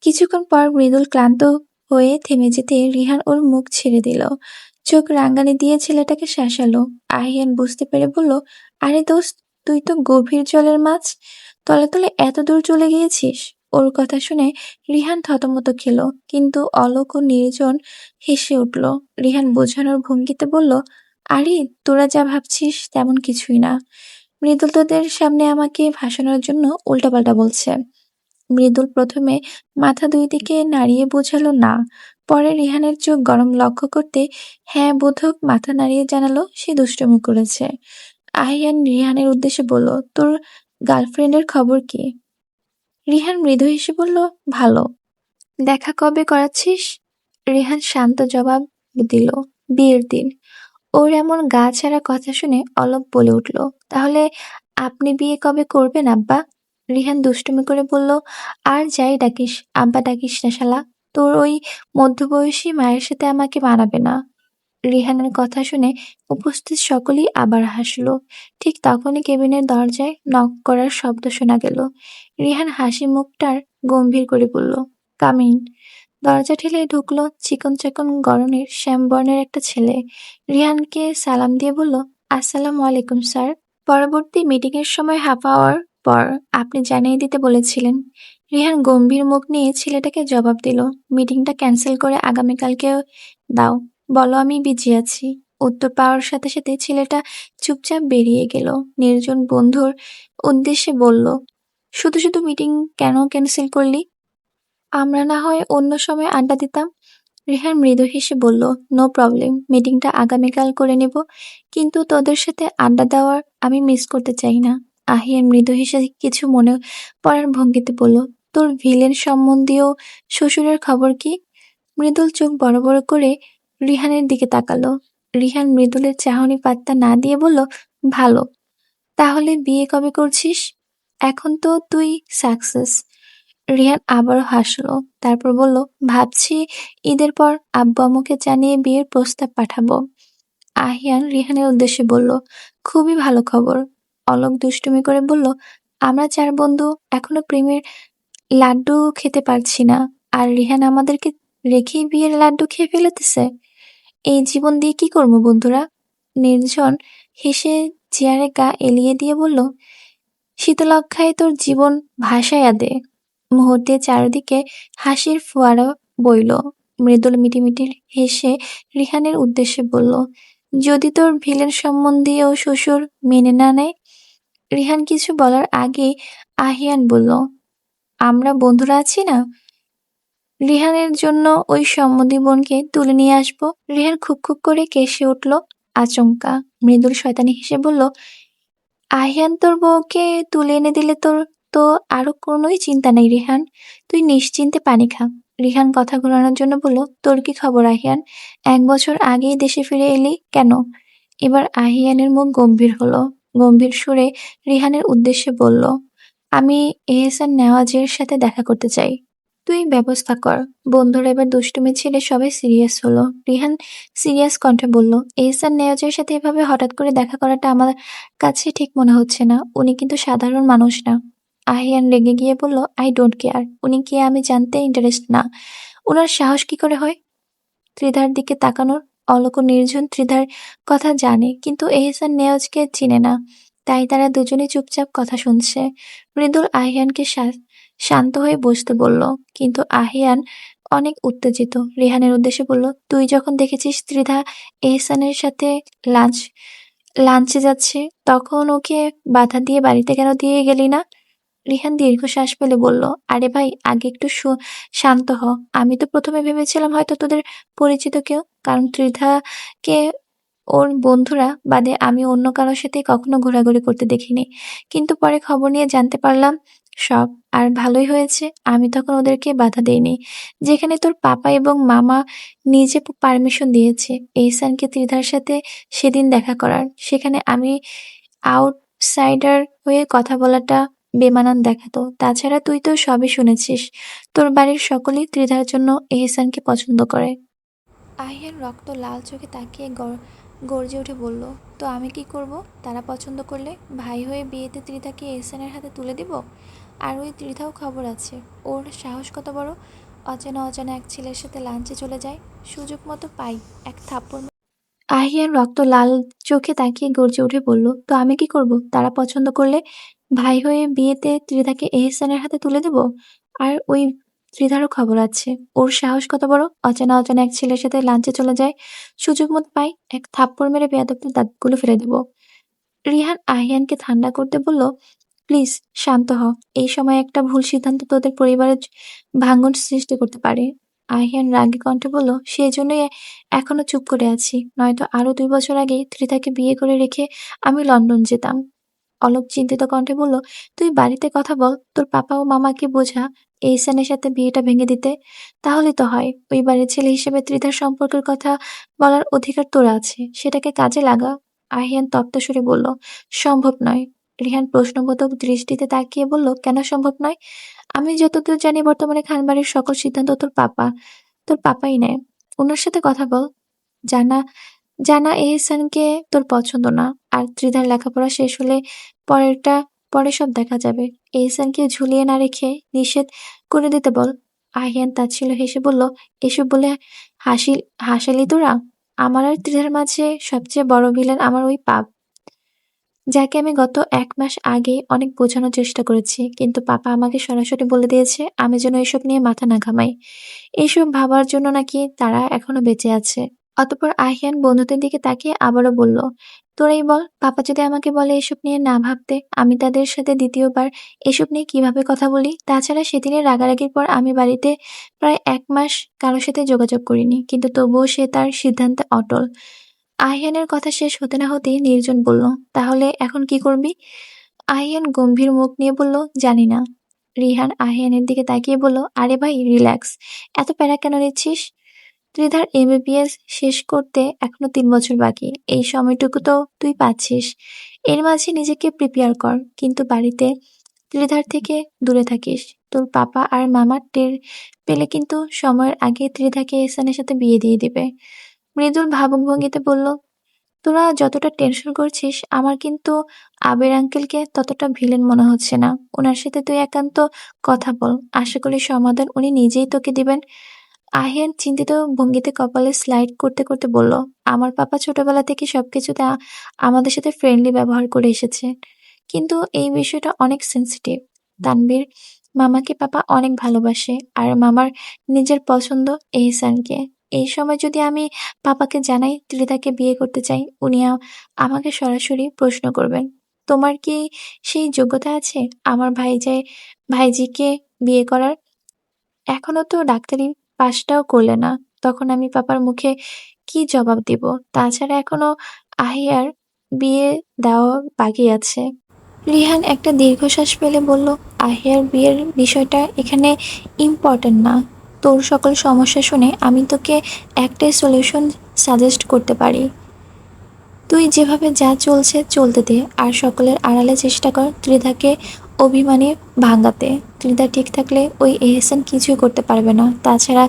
কিছুক্ষণ পর মৃদুল ক্লান্ত হয়ে থেমে যেতে রিহান ওর মুখ ছেড়ে দিল। চোখ রাঙানি দিয়ে ছেলেটাকে শাসালো। আহিয়ান বুঝতে পেরে বলল, আরে দোস্ত, তুই তো গভীর জলের মাছ, তলে তলে এত দূর চলে গিয়েছিস। ওর কথা শুনে রিহান থতমত খেল, কিন্তু অলোক ও নির্জন হেসে উঠল। রিহান বোঝানোর ভঙ্গিতে বলল, আরে তোরা যা ভাবছিস তেমন কিছুই না। মৃদুল তোদের সামনে আমাকে ভাসানোর জন্য উল্টাপাল্টা বলছে। মৃদুল প্রথমে মাথা দুই দিকে নাড়িয়ে বোঝালো না, পরে রিহানের চোখ গরম লক্ষ্য করতে হ্যাঁ বোধক মাথা নাড়িয়ে জানালো সে দুষ্টুমি করেছে। আহিয়ান রিহানের উদ্দেশ্যে বলল, তোর গার্লফ্রেন্ডের খবর কি? রিহান মৃদু হেসে বলল, ভালো। দেখা কবে করাচ্ছিস? রিহান শান্ত জবাব দিল, বিয়ের দিন। ওর এমন গা ছাড়া কথা শুনে অলোক বলে উঠল, তাহলে আপনি বিয়ে কবে করবেন আব্বা? রিহান দুষ্টুমি করে বলল, আর যাই ডাকিস আব্বা ডাকিস না শালা। তোর ওই মধ্যবয়সী মায়ের সাথে আমাকে মানাবে না। রিহানের কথা শুনে উপস্থিত সকলেই আবার হাসল। ঠিক তখনই কেবিনের দরজায় নক করার শব্দ শোনা গেল। রিহান হাসি মুখটার গম্ভীর করে বলল, কামিন। দরজা ঠেলে ঢুকলো চিকন চাকন গড়নের শ্যামবর্ণের একটা ছেলে। রিহানকে সালাম দিয়ে বলল, আসসালামু আলাইকুম স্যার। পরবর্তী মিটিংয়ের সময় হাফ আওয়ার পর আপনি জানিয়ে দিতে বলেছিলেন। রিহান গম্ভীর মুখ নিয়ে ছেলেটাকে জবাব দিল, মিটিংটা ক্যান্সেল করে আগামীকালকে দাও। বলো আমি বিজি আছি। উত্তর পাওয়ার সাথে সাথে ছেলেটা চুপচাপ বেরিয়ে গেল। নির্জন বন্ধুর উদ্দেশ্যে বলল, শুধু শুধু মিটিং কেন ক্যান্সেল করলি? আমরা না হয় অন্য সময় আড্ডা দিতাম। রিহান মৃদু হেসে বলল, নো প্রবলেম, মিটিংটা আগামীকাল করে নেব, কিন্তু তোদের সাথে আড্ডা দেওয়ার আমি মিস করতে চাই না। আহিয়ান মৃদু হেসে কিছু মনে পড়ার ভঙ্গিতে বলল, তোর ভিলেন সম্বন্ধীয় শ্বশুরের খবর কি? মৃদুল চোখ বড় বড় করে রিহানের দিকে তাকালো। রিহান মৃদুলের চাহনি পাত্তা না দিয়ে বলল, ভালো। তাহলে বিয়ে কবে করছিস? এখন তো তুই সাকসেস। রিহান আবারও হাসলো, তারপর বলল, ভাবছি ঈদের পর আব্বু আম্মুকে জানিয়ে বিয়ের প্রস্তাব পাঠাবো। আহিয়ান রিহানের উদ্দেশ্যে বলল, খুবই ভালো খবর। অলোক দুষ্টুমি করে বলল, আমরা চার বন্ধু এখনো প্রেমের লাড্ডু খেতে পারছি না, আর রিহান আমাদেরকে রেখেই বিয়ের লাড্ডু খেয়ে ফেলেতেছে। এই জীবন দিয়ে কি করবো বন্ধুরা? নির্জন হেসে চেয়ারে গা এলিয়ে দিয়ে বলল, শীতলক্ষায় তোর জীবন ভাসাইয়া দে। মুহূর্তে চারিদিকে হাসির ফোয়ারা বইল। মৃদুল মিটিমিটি হেসে রিহানের উদ্দেশ্যে বলল, যদি তোর ভিলেন সম্বন্ধীয় শ্বশুর মেনে না নেয়? রিহান কিছু বলার আগে আহিয়ান বলল, আমরা বন্ধুরা আছি না, রিহানের জন্য ওই সম্বন্ধী বোনকে তুলে নিয়ে আসবো। রিহান খুব খুব করে কেসে উঠল আচমকা। মৃদুল শয়তানি হেসে বলল, আহিয়ান তোর বউকে তুলে এনে দিলে তোর তো আরো কোনোই চিন্তা নেই রিহান, তুই নিশ্চিন্তে পানি খা। রিহান কথা ঘোরানোর জন্য বলল, তোর কি খবর আহিয়ান? 1 বছর আগেই দেশে ফিরে এলি কেন? এবার আহিয়ানের মুখ গম্ভীর হলো। গম্ভীর সুরে রিহানের উদ্দেশ্যে বলল, আমি এহসান নেওয়াজের সাথে দেখা করতে চাই। তুই ব্যবস্থা কর। বন্ধুরা এবার দুষ্টুমি ছেড়ে সবাই সিরিয়াস হলো। রিহান সিরিয়াস কণ্ঠে বলল, এহসান নেওয়াজের সাথে এভাবে হঠাৎ করে দেখা করাটা আমার কাছে ঠিক মনে হচ্ছে না। উনি কিন্তু সাধারণ মানুষ না। আহিয়ান রেগে গিয়ে বলল, আই ডোন্ট কেয়ার। উনি কে আমি জানতে ইন্টারেস্ট না। ওনার সাহস কি করে হয় ত্রিধার দিকে তাকানোর? অলোক ও নির্জন ত্রিধার কথা জানে, কিন্তু এহসান নেওয়াজকে চিনে না। তাই তারা দুজনে চুপচাপ কথা শুনছে। মৃদুল আহিয়ানকে শান্ত হয়ে বসতে বলল, কিন্তু আহিয়ান অনেক উত্তেজিত। রিহানের উদ্দেশ্যে বলল, তুই যখন দেখেছিস ত্রিধা এহসানের সাথে লাঞ্চে যাচ্ছে, তখন ওকে বাধা দিয়ে বাড়িতে কেন দিয়ে গেলি না? রিহান দীর্ঘশ্বাস ফেলে বলল, আরে ভাই, আগে একটু শান্ত হ। আমি তো প্রথমে ভেবেছিলাম হয়তো তোদের পরিচিত কেউ, কারণ ত্রিধাকে ওর বন্ধুরা বাদে আমি অন্য কারোর সাথে কখনো ঘোরাঘুরি করতে দেখিনি। কিন্তু পরে খবর নিয়ে জানতে পারলাম সব। আর ভালোই হয়েছে আমি তখন ওদেরকে বাধা দেইনি। যেখানে তোর পাপা এবং মামা নিজে পারমিশন দিয়েছে এহসানকে ত্রিধার সাথে সেদিন দেখা করার, সেখানে আমি আউটসাইডার হয়ে কথা বলাটা বেমানান দেখাতো। তাছাড়া তুই তো সবই শুনেছিস, তোর বাড়ির সকলেই ত্রিধার জন্য এহসানকে পছন্দ করে। আহিয়ার রক্ত লাল চোখে তাকিয়ে গর্জে উঠে বলল, তো আমি কি করব? তারা পছন্দ করলে ভাই হয়ে বিয়েতে ত্রিধাকে এহসানের হাতে তুলে দিব? আর ওই ত্রিধাও খবর আছে। ওর সাহস কত বড়! অচেনা অজানা এক ছেলের সাথে লাঞ্চে চলে যায়। সুযোগ মতো পাই, এক থাপ্পড়। আহিয়ান রক্ত লাল চোখে তাকিয়ে গর্জে উঠে বলল, তো আমি কি করব? তারা পছন্দ করলে ভাই হয়ে বিয়েতে ত্রিধাকে এহসানের হাতে তুলে দেব? আর ওই ত্রিধারও খবর আছে। ওর সাহস কত বড়! অচেনা অজানা এক ছেলের সাথে লাঞ্চে চলে যায়। সুযোগ মতো পাই, এক থাপ্পড় মেরে বেয়াদবদের দাঁতগুলো ফেলে দেব। রিহান আহিয়ানকে ঠান্ডা করতে বলল, প্লিজ শান্ত হ। এই সময় একটা ভুল সিদ্ধান্ত তোদের পরিবারের ভাঙন সৃষ্টি করতে পারে। আহিয়ান রাগী কণ্ঠে বলল, সেজন্যই এখনো চুপ করে আছি, নয়তো আরো 2 বছর আগেই ত্রিতাকে বিয়ে করে রেখে আমি লন্ডন যেতাম। অলোক চিন্তিত কণ্ঠে বলল, তুই বাড়িতে কথা বল, তোর পাপা ও মামাকে বোঝা এহসানের সাথে বিয়েটা ভেঙে দিতে। তাহলে তো হয়। ওই বাড়ির ছেলে হিসেবে ত্রিধার সম্পর্কের কথা বলার অধিকার তোর আছে, সেটাকে কাজে লাগা। আহিয়ান তপ্ত সুরে বলল, সম্ভব নয়। রিহান প্রশ্নবোধক দৃষ্টিতে তাকিয়ে বলল, কেন সম্ভব নয়? আমি যতদূর জানি বর্তমানে খানবাড়ির সকল সিদ্ধান্ত তোর পাপাই নেয়। ওনার সাথে কথা বল। জানা জানা এহসানকে তোর পছন্দ না। আর ত্রিধার লেখাপড়া শেষ হলে পরেরটা পরে সব দেখা যাবে। এহসানকে ঝুলিয়ে না রেখে নিষেধ করে দিতে বল। আহিয়ান তাচ্ছিল্য হেসে বলল, এসব বলে হাসি হাসালি তোরা? আমার আর ত্রিধার মাঝে সবচেয়ে বড় ভিলেন আমার ওই পাপ, যাকে আমি গত 1 মাস আগে অনেক বোঝানোর চেষ্টা করেছি, কিন্তু পাপা আমাকে সরাসরি বলে দিয়েছে আমি যেন এসব নিয়ে মাথা না ঘামাই। এইসব ভাবার জন্য নাকি তারা এখনো বেঁচে আছে। অতঃপর আহিয়ান বন্ধুদের দিকে তাকিয়ে আবারও বলল, তোরাই বল, পাপা যদি আমাকে বলে এসব নিয়ে না ভাবতে, আমি তাদের সাথে দ্বিতীয়বার এসব নিয়ে কিভাবে কথা বলি? তাছাড়া সেদিনের রাগারাগির পর আমি বাড়িতে প্রায় 1 মাস কারোর সাথে যোগাযোগ করিনি, কিন্তু তবুও সে তার সিদ্ধান্তে অটল। আহিয়ানের কথা শেষ হতে না হতেই নির্জন বলল, তাহলে এখন কি করবি? আহিয়ান গম্ভীর মুখ নিয়ে বলল, জানি না। রিহান আহিয়ানের দিকে তাকিয়ে বলল, আরে ভাই রিল্যাক্স, এত প্যারা কেন নিচ্ছিস? ত্রিধার এমবিবিএস শেষ করতে এখনো 3 বছর বাকি। এই সময়টুকু তো তুই পাচ্ছিস, এর মাঝে নিজেকে প্রিপেয়ার কর। কিন্তু বাড়িতে ত্রিধার থেকে দূরে থাকিস। তোর পাপা আর মামা টের পেলে কিন্তু সময়ের আগে ত্রিধাকে এহসানের সাথে বিয়ে দিয়ে দিবে। মৃদুল ভাবুক ভঙ্গিতে বলল, তোরা যতটা টেনশন করছিস, আমার কিন্তু আবির আঙ্কেলকে ততটা ভিলেন মনে হচ্ছে না। ওনার সাথে তুই একান্ত কথা বল, আশা করি সমাধান উনি নিজেই তোকে দিবেন। আহিয়ান চিন্তিত ভঙ্গিতে কপালে স্লাইড করতে করতে বলল, আমার পাপা ছোটবেলা থেকে সবকিছুতে আমাদের সাথে ফ্রেন্ডলি ব্যবহার করে এসেছে, কিন্তু এই বিষয়টা অনেক সেন্সিটিভ। তানবীর মামাকে পাপা অনেক ভালোবাসে, আর মামার নিজের পছন্দ এহসানকে। এই সময় যদি আমি পাপাকে জানাই ত্রিধাকে বিয়ে করতে চাই, উনি আমাকে সরাসরি প্রশ্ন করবেন, তোমার কি সেই যোগ্যতা আছে আমার ভাইজিকে বিয়ে করার? এখনো তো ডাক্তারি পাশটাও করলে না, তখন আমি পাপার মুখে কি জবাব দিব? তাছাড়া এখনো আহিয়ার বিয়ে দেওয়া বাকি আছে। রিহান একটা দীর্ঘশ্বাস ফেলে বলল, আহিয়ার বিয়ের বিষয়টা এখানে ইম্পর্ট্যান্ট না। তোর সকল সমস্যা শুনে আমি তোকে একটাই সলিউশন সাজেস্ট করতে পারি। তুই যেভাবে যা চলছে চলতে দে, আর সকলের আড়ালে চেষ্টা কর ত্রিধাকে অভিমানে ভাঙাতে। ত্রিধা ঠিক থাকলে ওই এহসান কিছুই করতে পারবে না। তাছাড়া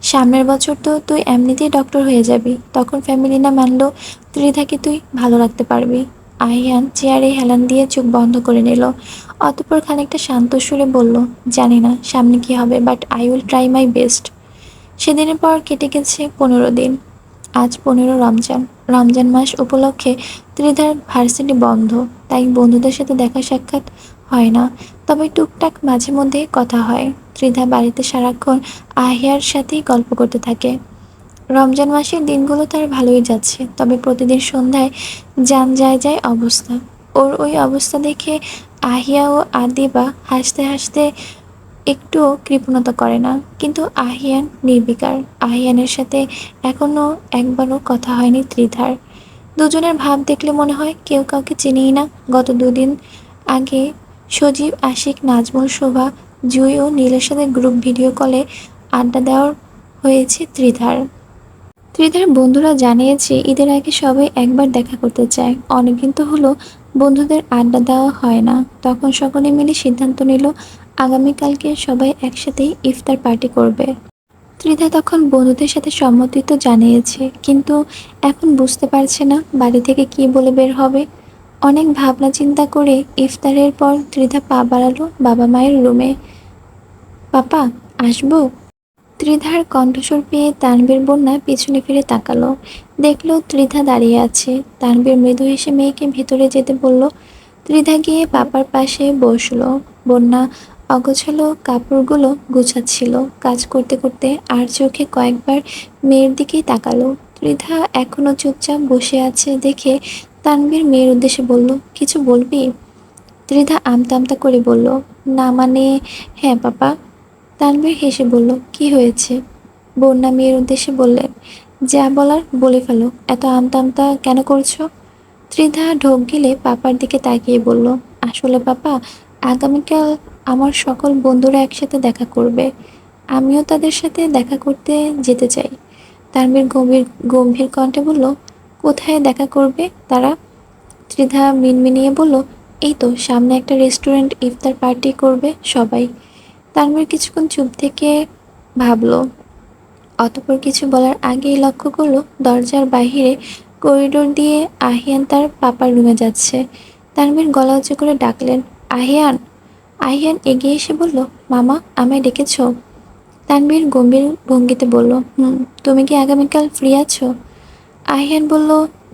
সামনের বছর তো তুই এমনিতেই ডক্টর হয়ে যাবি, তখন ফ্যামিলি না মানলেও ত্রিধাকে তুই ভালো রাখতে পারবি। আহিয়ান চেয়ারে হেলান দিয়ে চোখ বন্ধ করে নিল। অতঃপর খানিকটা শান্ত সুরে বলল, জানি না সামনে কি হবে, but I will try my best. সেদিনের পর কেটে গেছে 15 দিন। আজ 15 রমজান। রমজান মাস উপলক্ষে ত্রিধার ভার্সিটি বন্ধ, তাই বন্ধুদের সাথে দেখা সাক্ষাৎ হয় না। তবে টুকটাক মাঝে মধ্যে কথা হয়। ত্রিধা বাড়িতে সারাক্ষণ আহিয়ার সাথেই গল্প করতে থাকে। রমজান মাসের দিনগুলো তার ভালোই যাচ্ছে, তবে প্রতিদিন সন্ধ্যায় যান যায় যায় অবস্থা। ওর ওই অবস্থা দেখে আহিয়া ও আদিবা হাসতে হাসতে একটুও কৃপণতা করে না, কিন্তু আহিয়ান নির্বিকার। আহিয়ানের সাথে এখনো একবারও কথা হয়নি ত্রিধার। দুজনের ভাব দেখলে মনে হয় কেউ কাউকে চিনেই না। গত 2 দিন আগে সজীব, আশিক, নাজমুল, শোভা, জুই ও নীলের সাথে গ্রুপ ভিডিও কলে আড্ডা দেওয়ার হয়েছে ত্রিধার। ত্রিধার বন্ধুরা জানিয়েছে ঈদের আগে সবাই একবার দেখা করতে চায়। অনেকদিন তো হলো বন্ধুদের আড্ডা দেওয়া হয় না। তখন সকলে মিলে সিদ্ধান্ত নিল আগামীকালকে সবাই একসাথেই ইফতার পার্টি করবে। ত্রিধা তখন বন্ধুদের সাথে সম্মতি তো জানিয়েছে, কিন্তু এখন বুঝতে পারছে না বাড়ি থেকে কি বলে বের হবে। অনেক ভাবনা চিন্তা করে ইফতারের পর ত্রিধা পা বাড়ালো বাবা মায়ের রুমে। পাপা, আসবো? ত্রিধার কণ্ঠস্বর পেয়ে তানভীর বন্যা পিছনে ফিরে তাকালো। দেখলো ত্রিধা দাঁড়িয়ে আছে। তানভীর মৃদু হেসে মেয়েকে ভেতরে যেতে বলল। ত্রিধা গিয়ে পাপার পাশে বসলো। বন্যা অগোছালো কাপড়গুলো গুছাচ্ছিল। কাজ করতে করতে আর চোখে কয়েকবার মেয়ের দিকেই তাকালো। ত্রিধা এখনো চুপচাপ বসে আছে দেখে তানভীর মেয়ের উদ্দেশ্যে বলল, কিছু বলবি? ত্রিধা আমতা আমতা করে বলল, না মানে, হ্যাঁ পাপা। তানভীর হেসে বলল, কি হয়েছে? বন্যা মেয়ের উদ্দেশ্যে বললেন, যা বলার বলে ফেলো, এত আমতা আমতা কেন করছো? ত্রিধা ঢোক গিলে পাপার দিকে তাকিয়ে বলল, আসলে পাপা, আগামীকাল আমার সকল বন্ধুরা একসাথে দেখা করবে। আমিও তাদের সাথে দেখা করতে যেতে চাই। তানভীর গম্ভীর গম্ভীর কণ্ঠে বলল, কোথায় দেখা করবে তারা? ত্রিধা মিনমিনিয়ে বলল, এই তো সামনে একটা রেস্টুরেন্ট, ইফতার পার্টি করবে সবাই। তানভীর কিছুক্ষণ চুপ থেকে ভাবল, অতঃপর কিছু বলার আগেই লক্ষ্য করলো দরজার বাহিরে করিডোর দিয়ে আহিয়ান তার পাপার রুমে যাচ্ছে। তানভীর গলা উঁচু করে ডাকলেন, আহিয়ান। আহিয়ান এগিয়ে এসে বলল, মামা, আমায় ডেকেছ? তানভীর গম্ভীর ভঙ্গিতে বলল, হুম। তুমি কি আগামীকাল ফ্রি আছো? আহিয়ান বলল,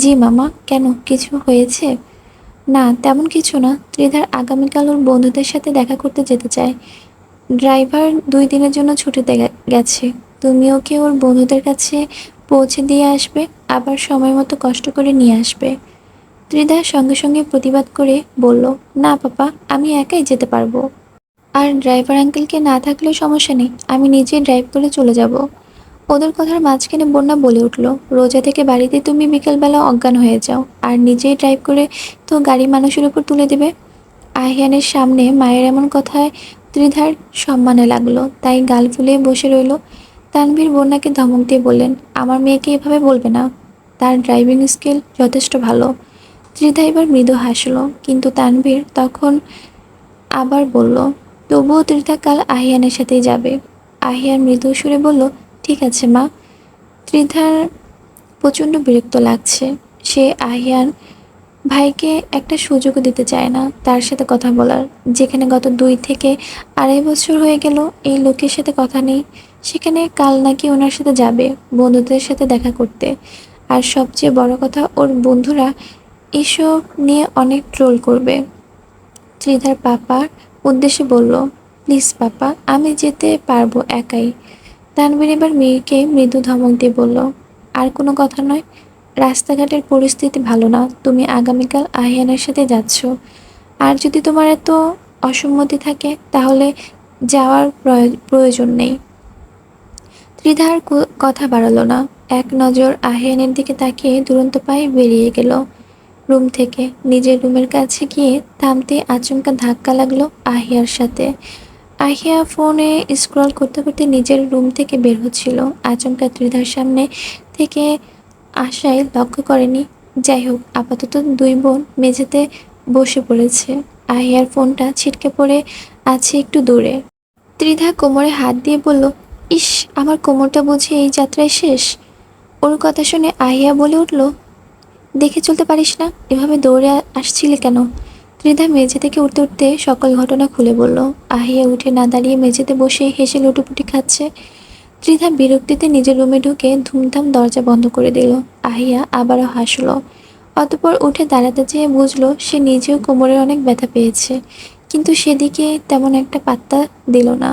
জি মামা, কেন, কিছু হয়েছে? না, তেমন কিছু না। ত্রিধার আগামীকাল ওর বন্ধুদের সাথে দেখা করতে যেতে চায়। ড্রাইভার 2 দিনের জন্য ছুটিতে গেছে। তুমিও কি ওর বন্ধুদের কাছে পৌঁছে দিয়ে আসবে, আবার সময় মতো কষ্ট করে নিয়ে আসবে? ত্রিধা সঙ্গে সঙ্গে প্রতিবাদ করে বলল, না পাপা, আমি একাই যেতে পারবো। আর ড্রাইভার আঙ্কেলকে না থাকলেও সমস্যা নেই, আমি নিজেই ড্রাইভ করে চলে যাব। ওদের কথার মাঝখানে বন্যা বলে উঠল, রোজা থেকে বাড়িতে তুমি বিকেলবেলা অজ্ঞান হয়ে যাও, আর নিজেই ড্রাইভ করে তো গাড়ি মানুষের উপর তুলে দেবে। আহিয়ানের সামনে মায়ের এমন কথায় ত্রিধার সম্মানে লাগলো, তাই গাল ফুলিয়ে বসে রইল। তানভীর বন্যাকে ধমক দিয়ে বললেন, আমার মেয়েকে এভাবে বলবে না, তার ড্রাইভিং স্কিল যথেষ্ট ভালো। ত্রিধা এবার মৃদু হাসলো, কিন্তু তানভীর তখন আবার বলল, তবুও ত্রিধা কাল আহিয়ানের সাথেই যাবে। আহিয়ান মৃদু সুরে বলল, ঠিক আছে মা। ত্রিধার প্রচণ্ড বিরক্ত লাগছে। সে আহিয়ান ভাইকে একটা সুযোগও দিতে চায় না তার সাথে কথা বলার। যেখানে গত 2 থেকে 2.5 বছর হয়ে গেল এই লোকের সাথে কথা নেই, সেখানে কাল নাকি ওনার সাথে যাবে বন্ধুদের সাথে দেখা করতে। আর সবচেয়ে বড় কথা, ওর বন্ধুরা এসব নিয়ে অনেক ট্রোল করবে। ত্রিধার পাপার উদ্দেশ্যে বলল, প্লিজ পাপা, আমি যেতে পারবো একাই। তানভীর এবার মেয়েকে মৃদু ধমক দিয়ে বলল, আর কোনো কথা নয়, রাস্তাঘাটের পরিস্থিতি ভালো না, তুমি আগামীকাল আহিয়ানের সাথে যাচ্ছ। আর যদি তোমার এত অসম্মতি থাকে তাহলে যাওয়ার প্রয়োজন নেই। ত্রিধার কথা বাড়ালো না। এক নজর আহিয়ানের দিকে তাকিয়ে দুরন্ত পায়ে বেরিয়ে গেল রুম থেকে। নিজের রুমের কাছে গিয়ে থামতে আচমকা ধাক্কা লাগলো আহিয়ার সাথে। আহিয়া ফোনে স্ক্রল করতে করতে নিজের রুম থেকে বের হচ্ছিল। আচমকা ত্রিধার সামনে থেকে আশায় লক্ষ্য করেনি। যাই হোক, আপাতত 2 বোন মেঝেতে বসে পড়েছে। আহিয়ার ফোনটা ছিটকে পড়ে আছে একটু দূরে। ত্রিধা কোমরে হাত দিয়ে বলল, ইস, আমার কোমরটা বুঝি এই যাত্রায় শেষ। ওর কথা শুনে আহিয়া বলে উঠল, দেখে চলতে পারিস না, এভাবে দৌড়ে আসছিলে কেন? ত্রিধা মেঝে থেকে উঠতে উঠতে সকল ঘটনা খুলে বলল। আহিয়া উঠে না দাঁড়িয়ে মেঝেতে বসে হেসে লুটোপুটি খাচ্ছে। ত্রিধা বিরক্তিতে নিজের রুমে ঢুকে ধুমধাম দরজা বন্ধ করে দিল। আহিয়া আবারও হাসল। অতঃপর উঠে দাঁড়াতে চেয়ে বুঝলো সে নিজেও কোমরে অনেক ব্যথা পেয়েছে, কিন্তু সেদিকে তেমন একটা পাত্তা দিল না।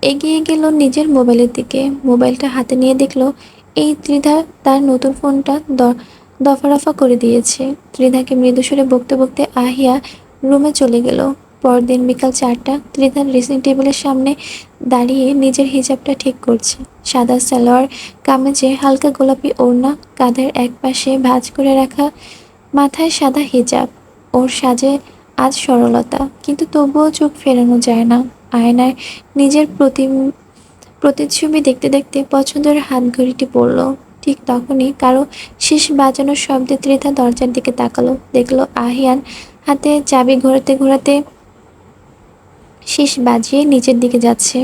এগিয়ে গেল নিজের মোবাইলের দিকে। মোবাইলটা হাতে নিয়ে দেখলো এই ত্রিধা তার নতুন ফোনটা দফারফা করে দিয়েছে। ত্রিধাকে মৃদুস্বরে বকতে বকতে আহিয়া রুমে চলে গেল। পরদিন বিকাল 4টা, ত্রিধা ড্রেসিং টেবিলের সামনে দাঁড়িয়ে নিজের হিজাবটা ঠিক করছে। সাদা সালোয়ার কামিজে হালকা গোলাপি ওড়না, কাঁধের এক পাশে ভাঁজ করে রাখা, মাথায় সাদা হিজাব। ওর সাজে আজ সরলতা, কিন্তু তবুও চোখ ফেরানো যায় না। আয়নায় নিজের প্রতিচ্ছবি দেখতে দেখতে পছন্দের হাতঘড়িটি পড়ল। ঠিক তখনই কারো শিস বাজানোর শব্দে ত্রিধা দরজার দিকে তাকালো। দেখলো আহিয়ান হাতে চাবি ঘোরাতে ঘোরাতে শিস বাজিয়ে নিচের দিকে যাচ্ছে।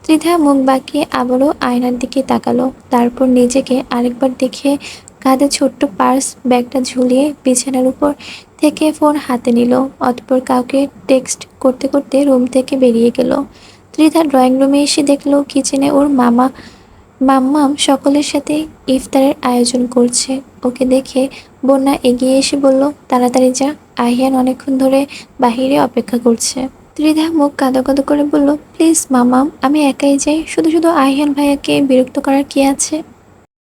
ত্রিধা মুখ বাঁকিয়ে আবারও আয়নার দিকে তাকালো, তারপর নিজেকে আরেকবার দেখে কাঁধে ছোট্ট পার্স ব্যাগটা ঝুলিয়ে বিছানার উপর থেকে ফোন হাতে নিল। অতঃপর কাউকে টেক্সট করতে করতে রুম থেকে বেরিয়ে গেল। ত্রিধা ড্রয়িং রুমে এসে দেখলো কিচেনে ওর মাম্মাম সকলের সাথে ইফতারের আয়োজন করছে। ওকে দেখে বন্যা এগিয়ে এসে বলল, তাড়াতাড়ি যা, আহিয়ান অনেকক্ষণ ধরে বাহিরে অপেক্ষা করছে। ত্রিধা মুখ কাঁদো কাঁদো করে বলল, প্লিজ মামাম, আমি একাই যাই, শুধু শুধু আহিয়ান ভাইয়াকে বিরক্ত করার কি আছে।